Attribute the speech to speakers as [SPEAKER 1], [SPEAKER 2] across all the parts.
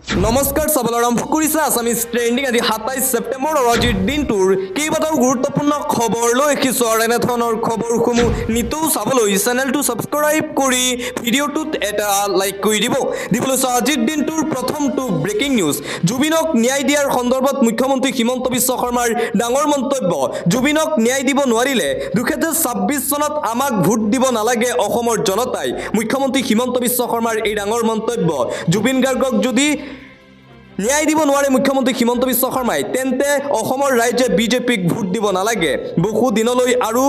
[SPEAKER 1] নমস্কাৰ চাবলৈ আৰম্ভ কৰিছে আছামিজ ট্ৰেণ্ডিং আজি 27 ছেপ্টেম্বৰ আৰু আজিৰ দিনটোৰ কেইবাটাও গুৰুত্বপূৰ্ণ খবৰ লৈ আহিছো আৰু এনেধৰণৰ খবৰসমূহ নিতৌ চাবলৈ চেনেলটো ছাবস্ক্ৰাইব কৰি ভিডিঅ'টোত এটা লাইক কৰি দিবলৈ আজিৰ দিনটোৰ প্ৰথমটো ব্ৰেকিং নিউজ জুবিনক ন্যায় দিয়াৰ সন্দৰ্ভত মুখ্যমন্ত্ৰী হিমন্ত বিশ্ব শৰ্মাৰ ডাঙৰ মন্তব্য জুবিনক ন্যায় দিব নোৱাৰিলে 2026 চনত আমাক ভোট দিব নালাগে অসমৰ জনতাই মুখ্যমন্ত্ৰী হিমন্ত বিশ্ব শৰ্মাৰ এই ডাঙৰ মন্তব্য জুবিন গাৰ্গক যদি ন্যায় দিব নোৱাৰে মুখ্যমন্ত্ৰী হিমন্ত বিশ্ব শৰ্মাই তেন্তে অসমৰ ৰাইজে বিজেপিক ভোট দিব নালাগে বহু দিনলৈ আৰু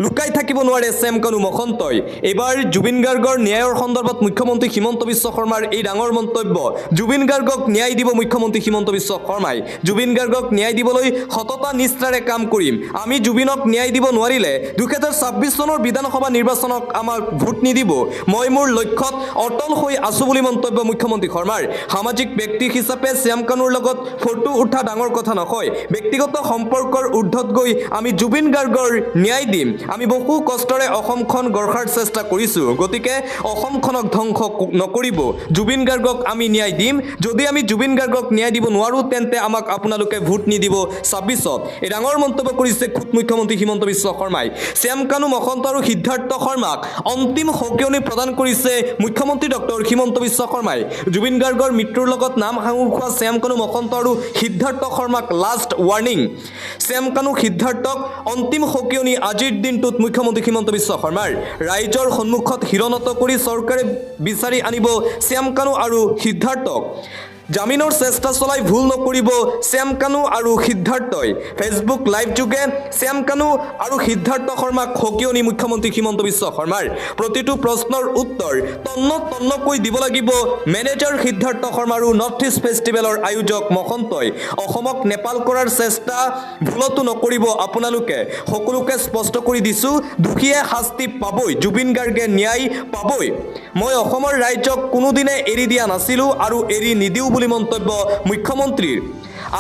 [SPEAKER 1] লুকাই থাকিব নোৱাৰে শ্যাম কানু মহন্তই এবাৰ জুবিন গাৰ্গৰ ন্যায়ৰ সন্দৰ্ভত মুখ্যমন্ত্ৰী হিমন্ত বিশ্ব শৰ্মাৰ এই ডাঙৰ মন্তব্য জুবিন গাৰ্গক ন্যায় দিব মুখ্যমন্ত্ৰী হিমন্ত বিশ্ব শৰ্মাই জুবিন গাৰ্গক ন্যায় দিবলৈ সততা নিষ্ঠাৰে কাম কৰিম আমি জুবিনক ন্যায় দিব নোৱাৰিলে 2026 চনৰ বিধানসভা নিৰ্বাচনক আমাক ভোট নিদিব মই মোৰ লক্ষ্যত অটল হৈ আছো বুলি মন্তব্য মুখ্যমন্ত্ৰী শৰ্মাৰ সামাজিক ব্যক্তি হিচাপে শ্যাম কানুৰ লগত ফটো উঠা ডাঙৰ কথা নহয় ব্যক্তিগত সম্পৰ্কৰ ঊৰ্ধত গৈ আমি জুবিন গাৰ্গৰ ন্যায় দিম আমি বহু কষ্টৰে অসমখন গঢ়াৰ চেষ্টা কৰিছো গতিকে অসমখনক ধ্বংস নকৰিব জুবিন গাৰ্গক আমি ন্যায় দিম যদি আমি জুবিন গাৰ্গক ন্যায় দিব নোৱাৰো তেন্তে আমাক আপোনালোকে ভোট নিদিব 26ত এই ডাঙৰ মন্তব্য কৰিছে খুদ মুখ্যমন্ত্ৰী হিমন্ত বিশ্ব শৰ্মাই শ্যাম কানু মহন্ত আৰু সিদ্ধাৰ্থ শৰ্মাক অন্তিম সকিয়নি প্ৰদান কৰিছে মুখ্যমন্ত্ৰী ডক্টৰ হিমন্ত বিশ্ব শৰ্মাই জুবিন গাৰ্গৰ মৃত্যুৰ লগত নাম সাঙুৰ খোৱা শ্যাম কানু মহন্ত আৰু সিদ্ধাৰ্থ শৰ্মাক লাষ্ট ৱাৰ্নিং শ্যাম কানু সিদ্ধাৰ্থক অন্তিম সকিয়নি আজিৰ দিনটোত মুখ্যমন্ত্ৰী হিমন্ত বিশ্ব শৰ্মাৰ ৰাইজৰ সন্মুখত হিৰণত কৰি চৰকাৰে বিচাৰি আনিব শ্যাম কানু আৰু সিদ্ধাৰ্থক জামিনৰ চেষ্টা চলাই ভুল নকৰিব শ্যাম কানু আৰু সিদ্ধাৰ্থই ফেচবুক লাইভ যোগে শ্যাম কানু আৰু সিদ্ধাৰ্থ শৰ্মাক সকিয়নি মুখ্যমন্ত্ৰী হিমন্ত বিশ্ব শৰ্মাৰ প্ৰতিটো প্ৰশ্নৰ উত্তৰ তন্নকৈ দিব লাগিব মেনেজাৰ সিদ্ধাৰ্থ শৰ্মা আৰু নৰ্থ ইষ্ট ফেষ্টিভেলৰ আয়োজক মহন্তই অসমক নেপাল কৰাৰ চেষ্টা ভুলতো নকৰিব আপোনালোকে সকলোকে স্পষ্ট কৰি দিছো দুখীয়ে শাস্তি পাবই জুবিন গাৰ্গে ন্যায় পাবই মই অসমৰ ৰাইজক কোনোদিনে এৰি দিয়া নাছিলো আৰু এৰি নিদিও বুলি মন্তব্য মুখ্যমন্ত্ৰীৰ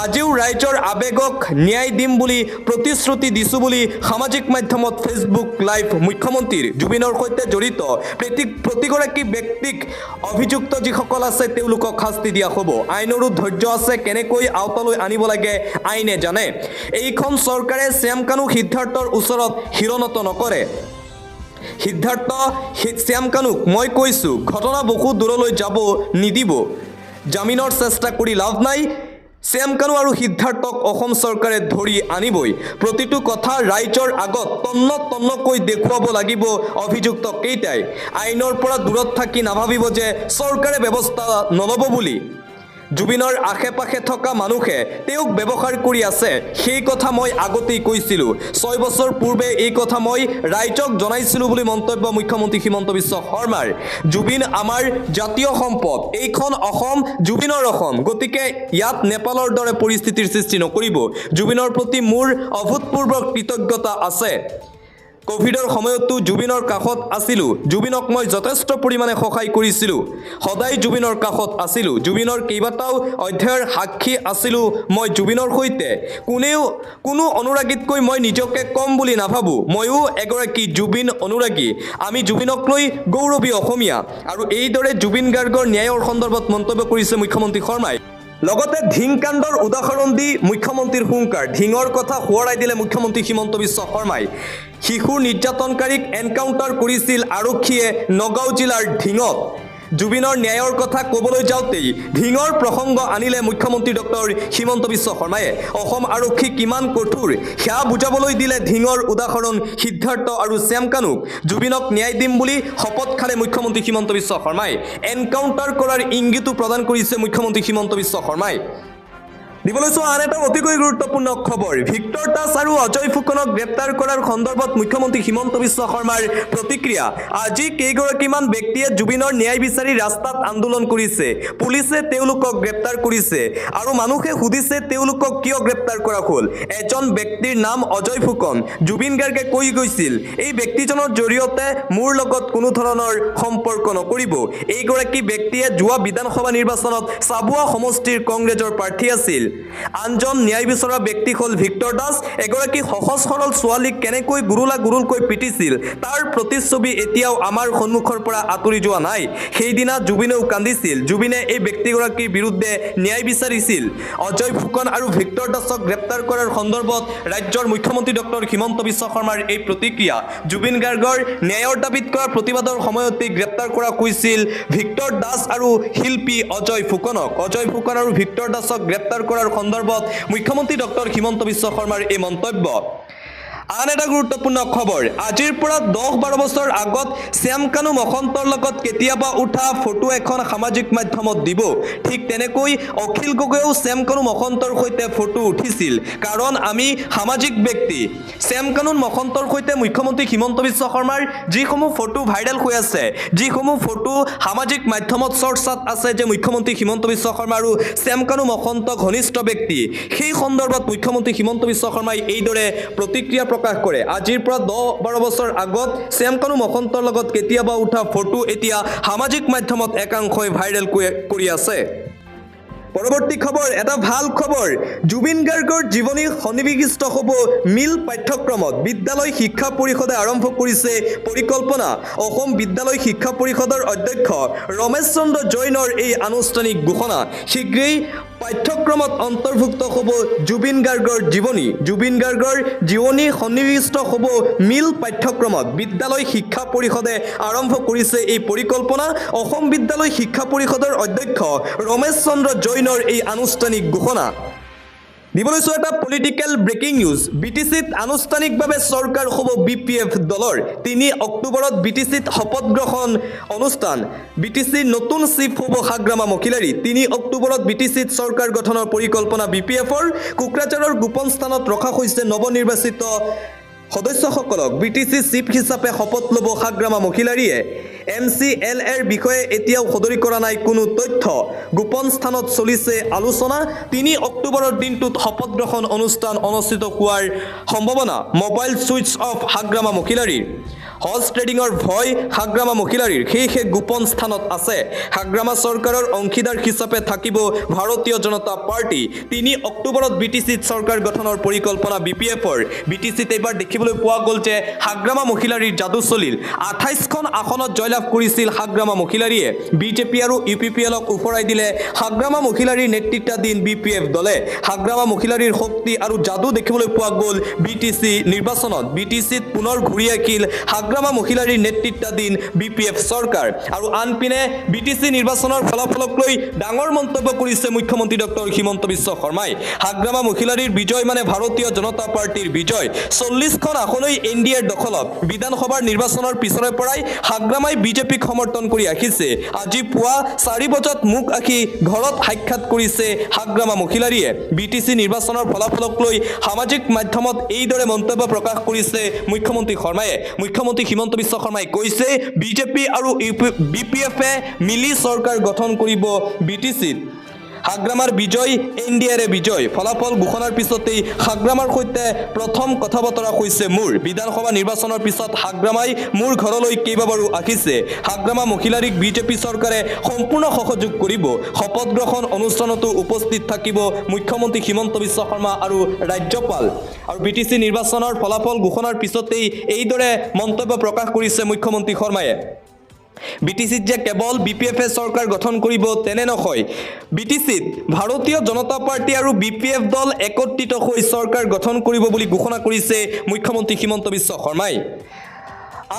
[SPEAKER 1] আজিও ৰাইজৰ আবেগক ন্যায় দিম বুলি প্ৰতিশ্ৰুতি দিছো বুলি সামাজিক মাধ্যমত ফেচবুক লাইভ মুখ্যমন্ত্ৰীৰ জুবিনৰ সৈতে জড়িত প্ৰতিগৰাকী ব্যক্তিক অভিযুক্ত যিসকল আছে তেওঁলোকক শাস্তি দিয়া হ'ব আইনৰো ধৈৰ্য আছে কেনেকৈ আওতালৈ আনিব লাগে আইনে জানে এইখন চৰকাৰে শ্যাম কানু সিদ্ধাৰ্থৰ ওচৰত হিৰণত নকৰে সিদ্ধাৰ্থ শ্যাম কানুক মই কৈছো ঘটনা বহু দূৰলৈ যাব নিদিব জামিনৰ চেষ্টা কৰি লাভ নাই শ্যাম কানু আৰু সিদ্ধাৰ্থক অসম চৰকাৰে ধৰি আনিবই প্ৰতিটো কথা ৰাইজৰ আগত তন্নকৈ দেখুৱাব লাগিব অভিযুক্ত কেইটাই আইনৰ পৰা দূৰত থাকি নাভাবিব যে চৰকাৰে ব্যৱস্থা নল'ব বুলি জুবিনৰ আশে পাশে থকা মানুহে তেওঁক ব্যৱহাৰ কৰি আছে সেই কথা মই আগতেই কৈছিলোঁ 6 বছৰ পূৰ্বে এই কথা মই ৰাইজক জনাইছিলোঁ বুলি মন্তব্য মুখ্যমন্ত্ৰী হিমন্ত বিশ্ব শৰ্মাৰ জুবিন আমাৰ জাতীয় সম্পদ এইখন অসম জুবিনৰ অসম গতিকে ইয়াত নেপালৰ দৰে পৰিস্থিতিৰ সৃষ্টি নকৰিব জুবিনৰ প্ৰতি মোৰ অভূতপূৰ্ব কৃতজ্ঞতা আছে কোভিডৰ সময়তো জুবিনৰ কাষত আছিলোঁ জুবিনক মই যথেষ্ট পৰিমাণে সহায় কৰিছিলোঁ সদায় জুবিনৰ কাষত আছিলোঁ জুবিনৰ কেইবাটাও অধ্যায়ৰ সাক্ষী আছিলোঁ মই জুবিনৰ সৈতে কোনো অনুৰাগীতকৈ মই নিজকে কম বুলি নাভাবোঁ ময়ো এগৰাকী জুবিন অনুৰাগী আমি জুবিনক লৈ গৌৰৱী অসমীয়া আৰু এইদৰে জুবিন গাৰ্গৰ ন্যায়ৰ সন্দৰ্ভত মন্তব্য কৰিছে মুখ্যমন্ত্ৰী শৰ্মাই লগতে ধিংকাণ্ডৰ উদাহৰণ দি মুখ্যমন্ত্ৰীৰ হুংকাৰ ধিঙৰ কথা সোঁৱৰাই দিলে মুখ্যমন্ত্ৰী হিমন্ত বিশ্ব শৰ্মাই শিশুৰ নিৰ্যাতনকাৰীক এনকাউণ্টাৰ কৰিছিল আৰক্ষীয়ে নগাঁও জিলাৰ ধিঙত জুবিনৰ ন্যায়ৰ কথা ক'বলৈ যাওঁতেই ধিঙৰ প্ৰসংগ আনিলে মুখ্যমন্ত্ৰী ডক্টৰ হিমন্ত বিশ্ব শৰ্মাই অসম আৰক্ষী কিমান কঠোৰ সেয়া বুজাবলৈ দিলে ধিঙৰ উদাহৰণ সিদ্ধাৰ্থ আৰু শ্যাম কানুক জুবিনক ন্যায় দিম বুলি শপত খালে মুখ্যমন্ত্ৰী হিমন্ত বিশ্ব শৰ্মাই এনকাউণ্টাৰ কৰাৰ ইংগিতো প্ৰদান কৰিছে মুখ্যমন্ত্ৰী হিমন্ত বিশ্ব শৰ্মাই দিবলৈ চোৱা আন এটা অতিকৈ গুৰুত্বপূৰ্ণ খবৰ ভিক্টৰ দাস আৰু অজয় ফুকনক গ্ৰেপ্তাৰ কৰাৰ সন্দৰ্ভত মুখ্যমন্ত্ৰী হিমন্ত বিশ্ব শৰ্মাৰ প্ৰতিক্ৰিয়া আজি কেইগৰাকীমান ব্যক্তিয়ে জুবিনৰ ন্যায় বিচাৰি ৰাস্তাত আন্দোলন কৰিছে পুলিচে তেওঁলোকক গ্ৰেপ্তাৰ কৰিছে আৰু মানুহে সুধিছে তেওঁলোকক কিয় গ্ৰেপ্তাৰ কৰা হ'ল এজন ব্যক্তিৰ নাম অজয় ফুকন জুবিন গাৰ্গে কৈ গৈছিল এই ব্যক্তিজনৰ জৰিয়তে মোৰ লগত কোনো ধৰণৰ সম্পৰ্ক নকৰিব এইগৰাকী ব্যক্তিয়ে যোৱা বিধানসভা নিৰ্বাচনত চাবুৱা সমষ্টিৰ কংগ্ৰেছৰ প্ৰাৰ্থী আছিল আনজন ন্যায় বিচৰা ব্যক্তি হ'ল ভিক্টৰ দাস এগৰাকী সহজ সৰল ছোৱালীক কেনেকৈ গুৰুলকৈ পিটিছিল তাৰ প্ৰতিচ্ছবি এতিয়াও আমাৰ সন্মুখৰ পৰা আঁতৰি যোৱা নাই সেইদিনা জুবিনেও কান্দিছিল জুবিনে এই ব্যক্তিগৰাকীৰ বিৰুদ্ধে ন্যায় বিচাৰিছিল অজয় ফুকন আৰু ভিক্টৰ দাসক গ্ৰেপ্তাৰ কৰাৰ সন্দৰ্ভত ৰাজ্যৰ মুখ্যমন্ত্ৰী ডক্টৰ হিমন্ত বিশ্ব শৰ্মাৰ এই প্ৰতিক্ৰিয়া জুবিন গাৰ্গৰ ন্যায়ৰ দাবীত কৰা প্ৰতিবাদৰ সময়তে গ্ৰেপ্তাৰ কৰা হৈছিল ভিক্টৰ দাস আৰু শিল্পী অজয় ফুকন আৰু ভিক্টৰ দাসক গ্ৰেপ্তাৰ কৰাৰ সন্দৰ্ভত মুখ্যমন্ত্ৰী ডক্টৰ হিমন্ত বিশ্ব শৰ্মাৰ এই মন্তব্য আন এটা গুৰুত্বপূৰ্ণ খবৰ আজিৰ পৰা 10-12 বছৰ আগত শ্যাম কানু মহন্তৰ লগত কেতিয়াবা উঠা ফটো এখন সামাজিক মাধ্যমত দিব ঠিক তেনেকৈ অখিল গগৈও শ্যাম কানু মহন্তৰ সৈতে ফটো উঠিছিল কাৰণ আমি সামাজিক ব্যক্তি শ্যাম কানু মহন্তৰ সৈতে মুখ্যমন্ত্ৰী হিমন্ত বিশ্ব শৰ্মাৰ যিসমূহ ফটো ভাইৰেল হৈ আছে যিসমূহ ফটো সামাজিক মাধ্যমত চৰ্চাত আছে যে মুখ্যমন্ত্ৰী হিমন্ত বিশ্ব শৰ্মা আৰু শ্যাম কানু মহন্ত ঘনিষ্ঠ ব্যক্তি সেই সন্দৰ্ভত মুখ্যমন্ত্ৰী হিমন্ত বিশ্ব শৰ্মাই এইদৰে প্ৰতিক্ৰিয়া প্ৰকাশ কৰে আজিৰ পৰা 10-12 বছৰ আগত শ্যাম কানু মহন্তৰ লগত কেতিয়াবা উঠা ফটো এতিয়া সামাজিক মাধ্যমত একাংশই ভাইৰেল কৰি আছে পৰৱৰ্তী খবৰ এটা ভাল খবৰ জুবিন গাৰ্গৰ জীৱনী সন্নিৱিষ্ট হ'ব মিল পাঠ্যক্ৰমত বিদ্যালয় শিক্ষা পৰিষদে আৰম্ভ কৰিছে পৰিকল্পনা অসম বিদ্যালয় শিক্ষা পৰিষদৰ অধ্যক্ষ ৰমেশ চন্দ্ৰ জৈনৰ এই আনুষ্ঠানিক ঘোষণা শীঘ্ৰেই পাঠ্যক্ৰমত অন্তৰ্ভুক্ত হ'ব জুবিন গাৰ্গৰ জীৱনী সন্নিৱিষ্ট হ'ব মিল পাঠ্যক্ৰমত বিদ্যালয় শিক্ষা পৰিষদে আৰম্ভ কৰিছে এই পৰিকল্পনা অসম বিদ্যালয় শিক্ষা পৰিষদৰ অধ্যক্ষ ৰমেশ চন্দ্ৰ জৈনৰ এই আনুষ্ঠানিক ঘোষণা দিবলৈছো এটা পলিটিক্যাল ব্ৰেকিং নিউজ বিটিচিত আনুষ্ঠানিকভাৱে চৰকাৰ হ'ব বিপিএফ দলৰ 3 অক্টোবৰত বিটিচিত শপত গ্ৰহণ অনুষ্ঠান বিটিচিৰ নতুন চিফ হ'ব হাগ্ৰামা মহিলাৰী 3 অক্টোবৰত বিটিচিত চৰকাৰ গঠনৰ পৰিকল্পনা বিপিএফৰ কোকৰাঝাৰৰ গোপন স্থানত ৰখা হৈছে নৱনিৰ্বাচিত সদস্যসকলক বিটিচি চিফ হিচাপে শপত ল'ব হাগ্ৰামা মহিলাৰীয়ে MCLAৰ বিষয়ে এতিয়াও সদৰি কৰা নাই কোনো তথ্য গোপন স্থানত চলিছে আলোচনা 3 অক্টোবৰৰ দিনটোত শপত গ্ৰহণ অনুষ্ঠান অনুষ্ঠিত হোৱাৰ সম্ভাৱনা মোবাইল সুইচ অফ হাগ্ৰামা মহিলাৰীৰ হৰ্চ ট্ৰেডিঙৰ ভয় হাগ্ৰামা মহিলাৰীৰ সেয়েহে গোপন স্থানত আছে হাগ্ৰামা চৰকাৰৰ অংশীদাৰ হিচাপে থাকিব ভাৰতীয় জনতা পাৰ্টি 3 অক্টোবৰত বিটিচিত চৰকাৰ গঠনৰ পৰিকল্পনা বিপিএফৰ বিটিচিত এবাৰ দেখিবলৈ পোৱা গ'ল যে হাগ্ৰামা মহিলাৰীৰ যাদু চলিল 28খন আসনত জয়লাভ কৰিছিল হাগ্ৰামা মহিলাৰীয়ে বিজেপি আৰু ইউপিপিএলক উফৰাই দিলে হাগ্ৰামা মহিলাৰীৰ নেতৃত্বাধীন বিপিএফ দলে হাগ্ৰামা মহিলাৰীৰ শক্তি আৰু যাদু দেখিবলৈ পোৱা গ'ল বিটিচি নিৰ্বাচনত বিটিচিত পুনৰ ঘূৰি আহিল হাগ্ৰামা মহিলাৰীৰ নেতৃত্বাধীন বিপিএফ চৰকাৰ আৰু আনপিনে বিটিচি নিৰ্বাচনৰ ফলাফলক লৈ ডাঙৰ মন্তব্য কৰিছে মুখ্যমন্ত্ৰী ডক্টৰ হিমন্ত বিশ্ব শৰ্মাই হাগ্ৰামা মহিলাৰীৰ বিজয় মানে ভাৰতীয় জনতা পাৰ্টিৰ বিজয় 40খন আসনলৈ এনডিএৰ দখলত বিধানসভাৰ নিৰ্বাচনৰ পিছৰে পৰাই হাগ্ৰামাই বিজেপিক সমৰ্থন কৰি আহিছে আজি পুৱা 4 বজাত মুখ আখি ঘৰত সাক্ষাৎ কৰিছে হাগ্ৰামা মহিলাৰীয়ে বিটিচি নিৰ্বাচনৰ ফলাফলক লৈ সামাজিক মাধ্যমত এইদৰে মন্তব্য প্ৰকাশ কৰিছে মুখ্যমন্ত্ৰী শৰ্মায়ে মুখ্যমন্ত্ৰী হিমন্ত বিশ্ব শৰ্মাই কৈছে বিজেপি আৰু বিপিএফে মিলি চৰকাৰ গঠন কৰিব বিটিচিত হাগ্ৰামাৰ বিজয় এনডিএৰে বিজয় ফলাফল ঘোষণাৰ পিছতেই হাগ্ৰামাৰ সৈতে প্ৰথম কথা বতৰা হৈছে মোৰ বিধানসভা নিৰ্বাচনৰ পিছত হাগ্ৰামাই মোৰ ঘৰলৈ কেইবাবাৰো আহিছে হাগ্ৰামা মহিলাৰীক বিজেপি চৰকাৰে সম্পূৰ্ণ সহযোগ কৰিব শপত গ্ৰহণ অনুষ্ঠানতো উপস্থিত থাকিব মুখ্যমন্ত্ৰী হিমন্ত বিশ্ব শৰ্মা আৰু ৰাজ্যপাল আৰু বিটিচি নিৰ্বাচনৰ ফলাফল ঘোষণাৰ পিছতেই এইদৰে মন্তব্য প্ৰকাশ কৰিছে মুখ্যমন্ত্ৰী শৰ্মায়ে বিটিচিত যে কেৱল বিপিএফে চৰকাৰ গঠন কৰিব তেনে নহয় বিটিচিত ভাৰতীয় জনতা পাৰ্টি আৰু বিপিএফ দল একত্ৰিত হৈ চৰকাৰ গঠন কৰিব বুলি ঘোষণা কৰিছে মুখ্যমন্ত্ৰী হিমন্ত বিশ্ব শৰ্মাই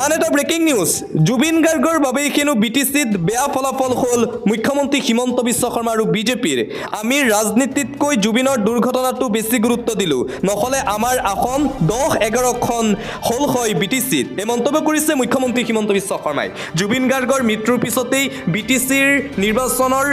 [SPEAKER 1] আন এটা ব্ৰেকিং নিউজ জুবিন গাৰ্গৰ বাবে কিনো বিটিচিত বেয়া ফলাফল হ'ল মুখ্যমন্ত্ৰী হিমন্ত বিশ্ব শৰ্মা আৰু বিজেপিৰ আমি ৰাজনীতিতকৈ জুবিনৰ দুৰ্ঘটনাটো বেছি গুৰুত্ব দিলোঁ নহ'লে আমাৰ আসন 10-11খন হ'ল হয় বিটিচিত এই মন্তব্য কৰিছে মুখ্যমন্ত্ৰী হিমন্ত বিশ্ব শৰ্মাই জুবিন গাৰ্গৰ মৃত্যুৰ পিছতেই বিটিচিৰ নিৰ্বাচনৰ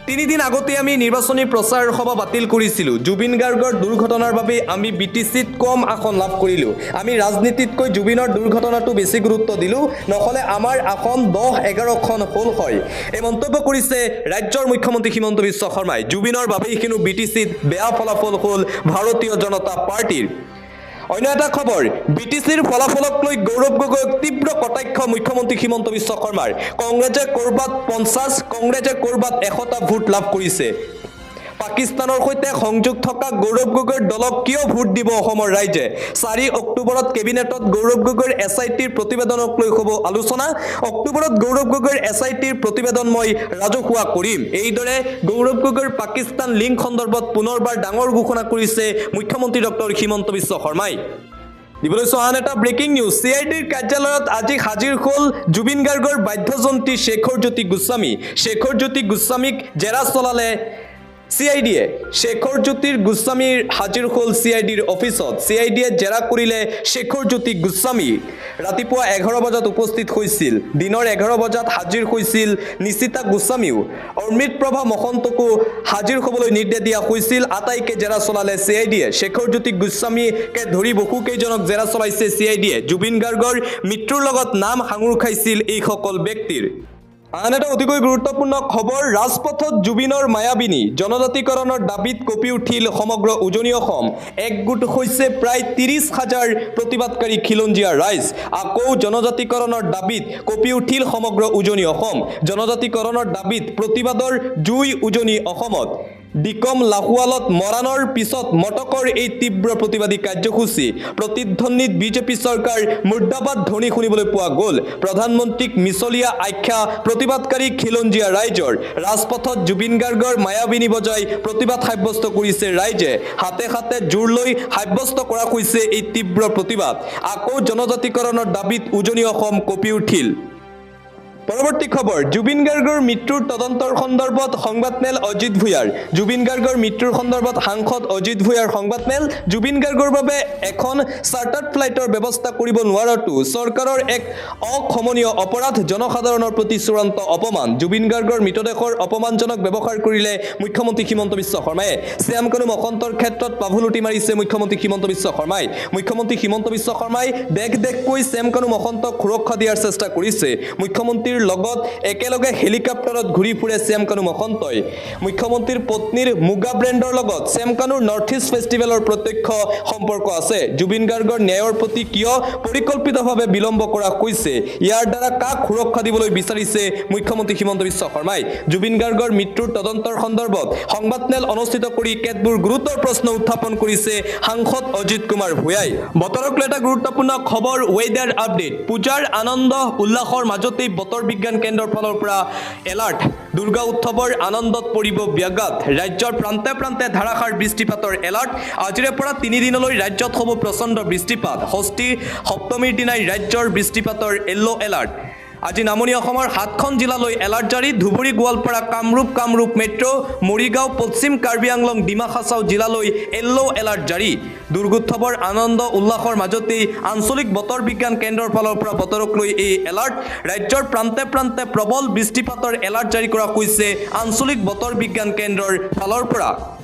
[SPEAKER 1] 3 দিন আগতে আমি নিৰ্বাচনী প্ৰচাৰ সভা বাতিল কৰিছিলোঁ জুবিন গাৰ্গৰ দুৰ্ঘটনাৰ বাবে আমি বিটিচিত কম আসন লাভ কৰিলোঁ আমি ৰাজনীতিতকৈ জুবিনৰ দুৰ্ঘটনাটো বেছি গুৰুত্ব দিলোঁ নহ'লে আমাৰ আসন 10-11খন হ'ল হয় এই মন্তব্য কৰিছে ৰাজ্যৰ মুখ্যমন্ত্ৰী হিমন্ত বিশ্ব শৰ্মাই জুবিনৰ বাবে কিন্তু বিটিচিত বেয়া ফলাফল হ'ল ভাৰতীয় জনতা পাৰ্টিৰ অন্য এটা খবৰ বিটিচিৰ ফলাফলক লৈ গৌৰৱ গগৈক তীব্ৰ কটাক্ষ মুখ্যমন্ত্ৰী হিমন্ত বিশ্ব শৰ্মাৰ কংগ্ৰেছে কৰবাত 50 কংগ্ৰেছে কৰবাত 100টা ভোট লাভ কৰিছে পাকিস্তানৰ সৈতে সংযোগ থকা গৌৰৱ গগৈৰ দলক কিয় ভোট দিব অসমৰ ৰাইজে 4 অক্টোবৰত কেবিনেটত গৌৰৱ গগৈৰ এছআইটিৰ প্ৰতিবেদনক লৈ হ'ব আলোচনা অক্টোবৰত গৌৰৱ গগৈৰ এছআইটিৰ প্ৰতিবেদন মই ৰাজহুৱা কৰিম এইদৰে গৌৰৱ গগৈৰ পাকিস্তান লিংক সন্দৰ্ভত পুনৰবাৰ ডাঙৰ ঘোষণা কৰিছে মুখ্যমন্ত্ৰী ডক্টৰ হিমন্ত বিশ্ব শৰ্মাই দিবলৈ আন এটা ব্ৰেকিং নিউজ চিআইডিৰ কাৰ্যালয়ত আজি হাজিৰ হ'ল জুবিন গাৰ্গৰ বাধ্যযন্ত্ৰী শেখৰ জ্যোতি গোস্বামীক জেৰা চলালে চিআইডিয়ে শেখৰ জ্যোতিৰ গোস্বামীৰ হাজিৰ হ'ল চিআইডিৰ অফিচত চিআইডিয়ে জেৰা কৰিলে শেখৰ জ্যোতি গোস্বামী ৰাতিপুৱা 11 বজাত উপস্থিত হৈছিল দিনৰ 11 বজাত হাজিৰ হৈছিল নিশিতা গোস্বামীও অমৃত প্ৰভা মহন্তকো হাজিৰ হ'বলৈ নিৰ্দেশ দিয়া হৈছিল আটাইকে জেৰা চলালে চিআইডিয়ে শেখৰ জ্যোতি গোস্বামীকে ধৰি বহু কেইজনক জেৰা চলাইছে চিআইডিয়ে জুবিন গাৰ্গৰ মৃত্যুৰ লগত নাম সাঙুৰ খাইছিল এই সকল ব্যক্তিৰ আন এটা অতিকৈ গুৰুত্বপূৰ্ণ খবৰ ৰাজপথত জুবিনৰ মায়াবিনী জনজাতিকৰণৰ দাবীত কঁপি উঠিল সমগ্ৰ উজনি অসম একগোট হৈছে প্ৰায় 30,000 প্ৰতিবাদকাৰী খিলঞ্জীয়া ৰাইজ আকৌ জনজাতিকৰণৰ দাবীত কঁপি উঠিল সমগ্ৰ উজনি অসম জনজাতিকৰণৰ দাবীত প্ৰতিবাদৰ জুই উজনি অসমত ডিকম লাহুৱালত মৰাণৰ পিছত মটকৰ এই তীব্ৰ প্ৰতিবাদী কাৰ্যসূচী প্ৰতিধ্বনিত বিজেপি চৰকাৰ মুৰ্দাবাদ ধ্বনি শুনিবলৈ পোৱা গ'ল প্ৰধানমন্ত্ৰীক মিছলীয়া আখ্যা প্ৰতিবাদকাৰী খিলঞ্জীয়া ৰাইজৰ ৰাজপথত জুবিন গাৰ্গৰ মায়াবিনী বজাই প্ৰতিবাদ সাব্যস্ত কৰিছে ৰাইজে হাতে হাতে জোৰ লৈ সাব্যস্ত কৰা হৈছে এই তীব্ৰ প্ৰতিবাদ আকৌ জনজাতিকৰণৰ দাবীত উজনি অসম কঁপি উঠিল পৰৱৰ্তী খবৰ জুবিন গাৰ্গৰ মৃত্যুৰ তদন্তৰ সন্দৰ্ভত সংবাদমেল অজিত ভূঞাৰ জুবিন গাৰ্গৰ মৃত্যুৰ সন্দৰ্ভত সাংসদ অজিত ভূঞাৰ সংবাদমেল জুবিন গাৰ্গৰ বাবে এখন চাৰ্টাৰ্ড ফ্লাইটৰ ব্যৱস্থা কৰিব নোৱাৰাটো চৰকাৰৰ এক অক্ষমনীয় অপৰাধ জনসাধাৰণৰ প্ৰতি চূড়ান্ত অপমান জুবিন গাৰ্গৰ মৃতদেহৰ অপমানজনক ব্যৱহাৰ কৰিলে মুখ্যমন্ত্ৰী হিমন্ত বিশ্ব শৰ্মাই শ্যামকানু মহন্তৰ ক্ষেত্ৰত পাভুলুটি মাৰিছে মুখ্যমন্ত্ৰী হিমন্ত বিশ্ব শৰ্মাই দেশ-দেশকৈ শ্যামকানু মহন্তক সুৰক্ষা দিয়াৰ চেষ্টা কৰিছে মুখ্যমন্ত্ৰী লগত একেলগে হেলিকপ্টাৰত ঘূৰি ফুৰে শ্যামকানু মহন্তই মুখ্যমন্ত্ৰীৰ পত্নীৰ মুগা ব্ৰেণ্ডৰ লগত শ্যামকানুৰ নৰ্থ ইষ্ট ফেষ্টিভেলৰ প্ৰত্যক্ষ সম্পৰ্ক আছে জুবিন গাৰ্গৰ ন্যায়ৰ প্ৰতি কিয় পৰিকল্পিতভাৱে বিলম্ব কৰা হৈছে ইয়াৰ দ্বাৰা কাক সুৰক্ষা দিবলৈ বিচাৰিছে মুখ্যমন্ত্ৰী হিমন্ত বিশ্ব শৰ্মাই জুবিন গাৰ্গৰ মৃত্যুৰ তদন্তৰ সন্দৰ্ভত সংবাদমেল অনুষ্ঠিত কৰি কেতবোৰ গুৰুতৰ প্ৰশ্ন উত্থাপন কৰিছে সাংসদ অজিত কুমাৰ ভূঞাই বতৰক লৈ এটা গুৰুত্বপূৰ্ণ খবৰ ৱেডাৰ আপডেট পূজাৰ আনন্দ উল্লাসৰ মাজতেই বতৰ বিজ্ঞান কেন্দ্ৰৰ ফালৰ পৰা এলাৰ্ট দুৰ্গা উৎসৱৰ আনন্দত পৰিব ব্যাঘাত ৰাজ্যৰ প্ৰান্তে প্ৰান্তে ধাৰাসাৰ বৃষ্টিপাতৰ এলাৰ্ট আজিৰে পৰা 3 দিনলৈ ৰাজ্যত হ'ব প্ৰচণ্ড বৃষ্টিপাত ষষ্ঠী সপ্তমীৰ দিনাই ৰাজ্যৰ বৃষ্টিপাতৰ য়েল্লো এলাৰ্ট আজি নামনি অসমৰ 7খন জিলালৈ এলাৰ্ট জাৰি ধুবুৰী গোৱালপাৰা কামৰূপ মেট্ৰ মৰিগাঁও পশ্চিম কাৰ্বি আংলং ডিমা হাছাও জিলালৈ য়েল্লো এলাৰ্ট জাৰি দুৰ্গোৎসৱৰ আনন্দ উল্লাসৰ মাজতেই আঞ্চলিক বতৰ বিজ্ঞান কেন্দ্ৰৰ ফালৰ পৰা বতৰক লৈ এই এলাৰ্ট ৰাজ্যৰ প্ৰান্তে প্ৰান্তে প্ৰবল বৃষ্টিপাতৰ এলাৰ্ট জাৰি কৰা হৈছে আঞ্চলিক বতৰ বিজ্ঞান কেন্দ্ৰৰ ফালৰ পৰা